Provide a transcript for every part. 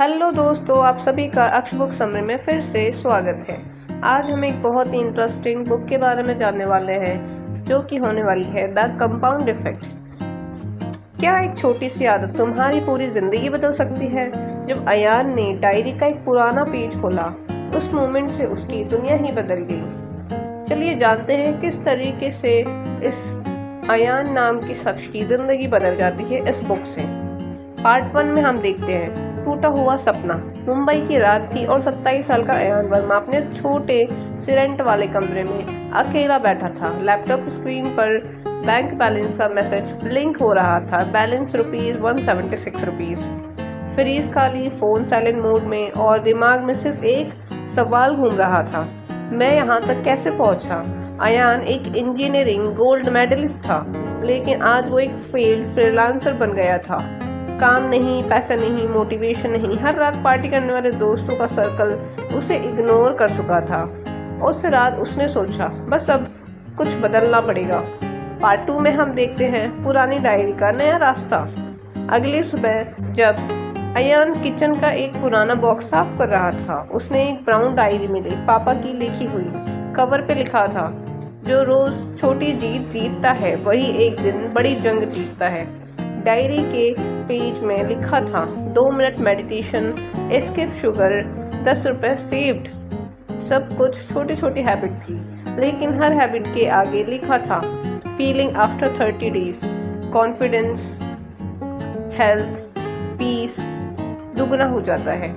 Hello दोस्तों, आप सभी का अक्ष बुक समरी में फिर से स्वागत है। आज हम एक बहुत ही इंटरेस्टिंग बुक के बारे में जानने वाले हैं जो कि होने वाली है द कंपाउंड इफेक्ट। क्या एक छोटी सी आदत तुम्हारी पूरी जिंदगी बदल सकती है? जब अयान ने डायरी का एक पुराना पेज खोला, उस मोमेंट से उसकी दुनिया ही बदल गई। चलिए जानते हैं किस तरीके से इस अयान नाम की शख्स की जिंदगी बदल जाती है इस बुक से। पार्ट 1 में हम देखते हैं टूटा हुआ सपना। मुंबई की रात थी और 27 साल का अयान वर्मा अपने छोटे से रेंट वाले कमरे में अकेला बैठा था। लैपटॉप स्क्रीन पर बैंक बैलेंस का मैसेज ब्लिंक हो रहा था। बैलेंस ₹176। फ्रीज खाली, फोन साइलेंट मोड में और दिमाग में सिर्फ एक सवाल घूम रहा था, मैं यहाँ तक कैसे पहुँचा? अयान एक इंजीनियरिंग गोल्ड मेडलिस्ट था, लेकिन आज वो एक फेल्ड फ्रीलांसर बन गया था। काम नहीं, पैसा नहीं, मोटिवेशन नहीं। हर रात पार्टी करने वाले दोस्तों का सर्कल उसे इग्नोर कर चुका था। उस रात उसने सोचा, बस अब कुछ बदलना पड़ेगा। पार्ट 2 में हम देखते हैं पुरानी डायरी का नया रास्ता। अगली सुबह जब अयान किचन का एक पुराना बॉक्स साफ कर रहा था, उसने एक ब्राउन डायरी मिली, पापा की लिखी हुई। कवर पे लिखा था, जो रोज छोटी जीत जीतता है वही एक दिन बड़ी जंग जीतता है। डायरी के पेज में लिखा था, 2 minute meditation, escape sugar, ₹10 saved. सब कुछ छोटी छोटी हैबिट थी, लेकिन हर हैबिट के आगे लिखा था, feeling after 30 days, confidence, health, peace दुगना हो जाता है।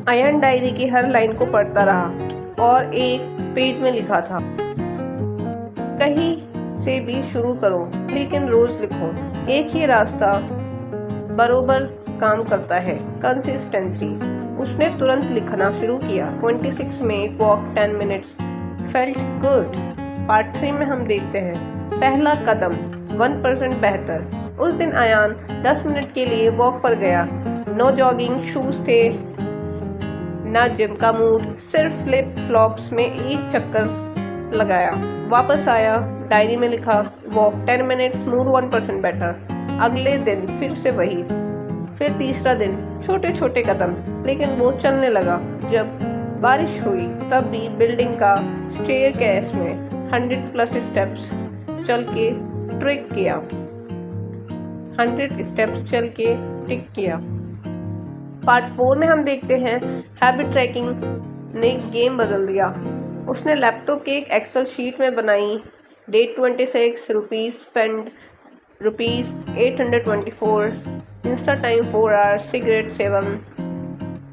अयान डायरी की हर लाइन को पढ़ता रहा और एक पेज में लिखा था, कहीं से भी शुरू करो लेकिन रोज लिखो, एक ही रास्ता बरोबर काम करता है, कंसिस्टेंसी। उसने तुरंत लिखना शुरू किया। 26 में walk 10 minutes, felt good. Part 3 में हम देखते हैं पहला कदम, 1% बेहतर। उस दिन अयान 10 मिनट के लिए वॉक पर गया। नो जॉगिंग शूज थे, ना जिम का मूड, सिर्फ फ्लिप फ्लॉप्स में एक चक्कर लगाया। वापस आया, डायरी में लिखा, वॉक 10 मिनट्स, मूड 1% बेटर। अगले दिन फिर से वही, फिर तीसरा दिन छोटे छोटे कदम, लेकिन वो चलने लगा। जब बारिश हुई तब भी बिल्डिंग का स्टेयरकेस में 100+ स्टेप्स चल के ट्रिक किया, 100 स्टेप्स चल के टिक किया। पार्ट 4 में हम देखते हैं हैबिट ट्रैकिंग ने गेम बदल दिया। उसने लैपटॉप के एक एक्सेल शीट में बनाई, date 26, rupees spend ₹824, insta time 4 hours, cigarette 7,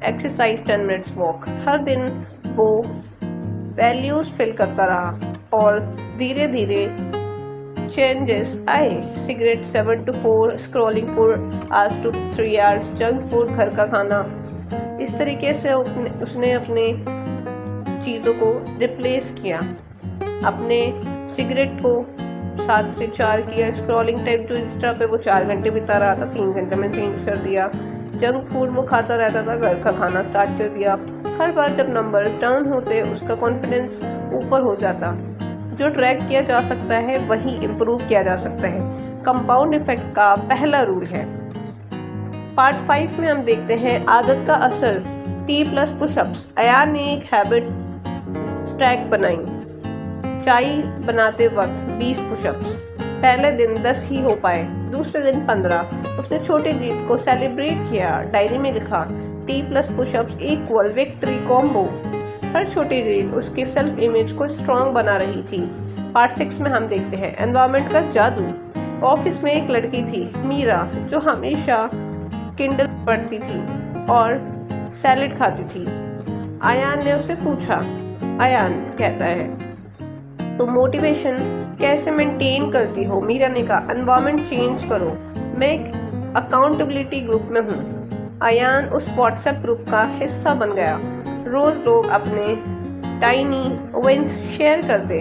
exercise 10 minutes, walk. हर दिन वो वैल्यूज़ फिल करता रहा और धीरे धीरे चेंजेस आए। Cigarette 7 to 4, scrolling 4 hours to 3 hours, junk food, घर का खाना। इस तरीके से उसने अपने चीज़ों को रिप्लेस किया। अपने सिगरेट को 7 से 4 किया। स्क्रॉलिंग टाइम जो इंस्टा पे वो 4 घंटे बिता रहा था, 3 घंटे में चेंज कर दिया। जंक फूड वो खाता रहता था, घर का खाना स्टार्ट कर दिया। हर बार जब नंबर्स डाउन होते उसका कॉन्फिडेंस ऊपर हो जाता। जो ट्रैक किया जा सकता है वही इम्प्रूव किया जा सकता है। कंपाउंड इफेक्ट का पहला रूल है। पार्ट 5 में हम देखते हैं आदत का असर, T+ पुशअप्स। अयान ने एक हैबिट स्टैक बनाई, चाय बनाते वक्त 20 पुशअप्स। पहले दिन 10 ही हो पाए, दूसरे दिन 15। उसने छोटी जीत को सेलिब्रेट किया। डायरी में लिखा, T+ pushups equal victory combo. हर छोटी जीत उसकी सेल्फ इमेज को स्ट्रॉन्ग बना रही थी। पार्ट 6 में हम देखते हैं एनवायरनमेंट का जादू। ऑफिस में एक लड़की थी, मीरा, जो हमेशा किंडल पढ़ती थी और सैलेड खाती थी। अयान ने उससे पूछा, अयान कहता है, तो मोटिवेशन कैसे मेंटेन करती हो? मीरा ने कहा, एनवायरनमेंट चेंज करो। मैं एक अकाउंटेबिलिटी ग्रुप में हूँ। अयान उस व्हाट्सएप ग्रुप का हिस्सा बन गया। रोज लोग अपने टाइनी विंस शेयर करते।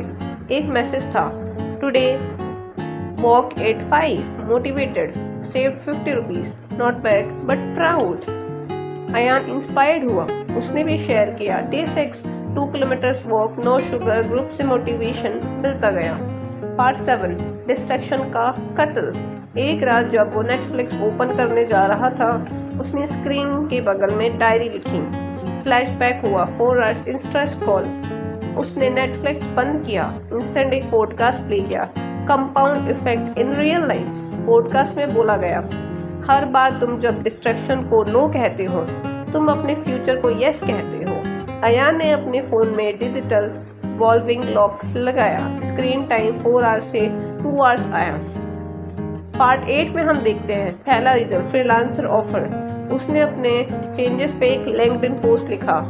एक मैसेज था, today walk at 5, motivated, saved ₹50, not bad but proud. Ayaan inspired हुआ, उसने भी शेयर किया, day 6, 2 kilometers walk, no sugar. Group से मोटिवेशन मिलता गया। पार्ट 7, डिस्ट्रैक्शन का कत्ल। एक रात जब वो नेटफ्लिक्स ओपन करने जा रहा था, उसने स्क्रीन के बगल में डायरी लिखी। फ्लैशबैक हुआ 4 आवर्स इंस्ट्रेस कॉल। उसने नेटफ्लिक्स बंद किया, इंस्टेंट एक पॉडकास्ट प्ले किया, compound effect in real life. Podcast में बोला गया, हर बार तुम जब डिस्ट्रैक्शन को नो कहते हो, तुम अपने फ्यूचर को यस कहते हो। अयान ने अपने फ़ोन में डिजिटल वॉल्विंग लॉक लगाया। स्क्रीन टाइम 4 आवर्स से 2 आवर्स आया। पार्ट 8 में हम देखते हैं पहला रिजल्ट, फ्रीलांसर ऑफर। उसने अपने चेंजेस पे एक लिंक्डइन पोस्ट लिखा,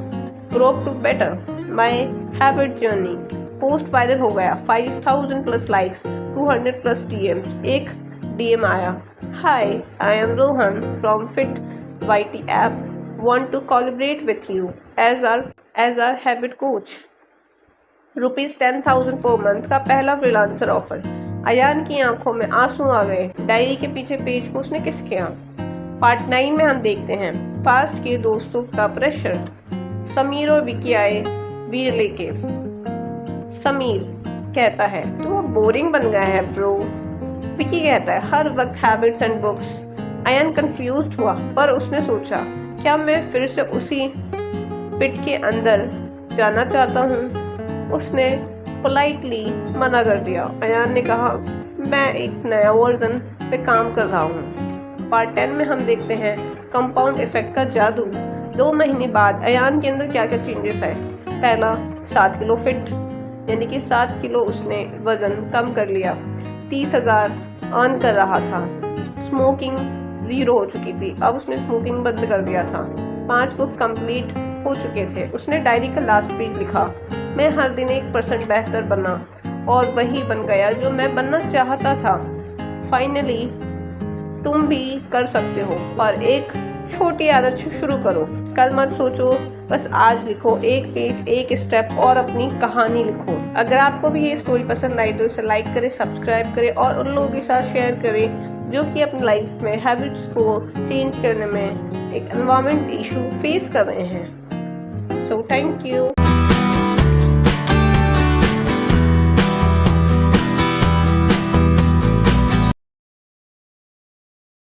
grow to better my habit journey. Post viral हो गया, 5000 प्लस लाइक्स, 200 प्लस डीएम्स। एक डीएम आया, hi I am Rohan from fit YT app, want to collaborate with you as our habit coach। ₹10,000 per month का पहला freelancer offer. Ayan की आंखों में आंसू आ गए। डायरी के पीछे पेज को उसने किस किया। पार्ट 9 में हम देखते हैं पास्ट के दोस्तों का प्रेशर। समीर और विकी आए वीर लेके। समीर कहता है तो बोरिंग बन गया है ब्रो। विकी कहता है हर वक्त habits and books. Ayaan confused हुआ, पर उसने सोचा क्या मैं फिर से उसी पिट के अंदर जाना चाहता हूँ। उसने पोलाइटली मना कर दिया। अयान ने कहा मैं एक नया वर्जन पे काम कर रहा हूँ। पार्ट 10 में हम देखते हैं कंपाउंड इफेक्ट का जादू। 2 महीने बाद अयान के अंदर क्या क्या चेंजेस आए। पहला, 7 किलो फिट, यानी कि 7 किलो उसने वज़न कम कर लिया। 30,000 अर्न कर रहा था। स्मोकिंग 0 हो चुकी थी, अब उसने स्मोकिंग बंद कर दिया था। 5 बुक कंप्लीट हो चुके थे। उसने डायरी का लास्ट पेज लिखा, मैं हर दिन 1% बेहतर बना, और वही बन गया जो मैं बनना चाहता था। फाइनली तुम भी कर सकते हो, पर एक छोटी आदत शुरू करो। कल मत सोचो, बस आज लिखो, एक पेज, एक स्टेप, और अपनी कहानी लिखो। अगर आपको भी ये स्टोरी पसंद आई तो इसे लाइक करें, सब्सक्राइब करें और उन लोगों के साथ शेयर करें जो कि अपनी लाइफ में हैबिट्स को चेंज करने में एक एनवायरनमेंट इशू फेस कर रहे हैं। So thank you.